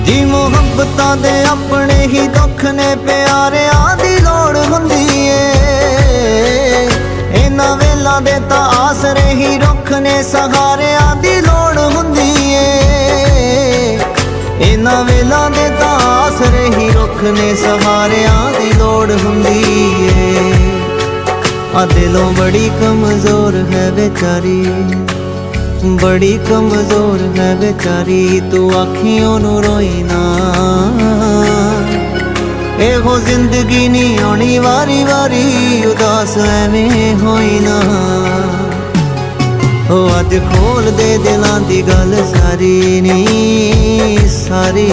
जी मुहब्बतां दे अपने ही दुख ने प्यारियां दी लोड़ हुंदी ए। इन्हां वेलां दे तां आसरे ही रुख ने सहारियां दी लोड़ हुंदी ए। इन्हां वेलां दे तां आसरे ही रुख ने सहारियां दी लोड़ हुंदी ए। आ दिलों बड़ी कमज़ोर है बेचारी, बड़ी कमज़ोर है बेचारी, तू अखियों नू रोई ना। एहो जिंदगी नी आनी वारी वारी, उदास एवें होई ना। ओ अज खोल दे दिलां दी गल सारी नी सारी।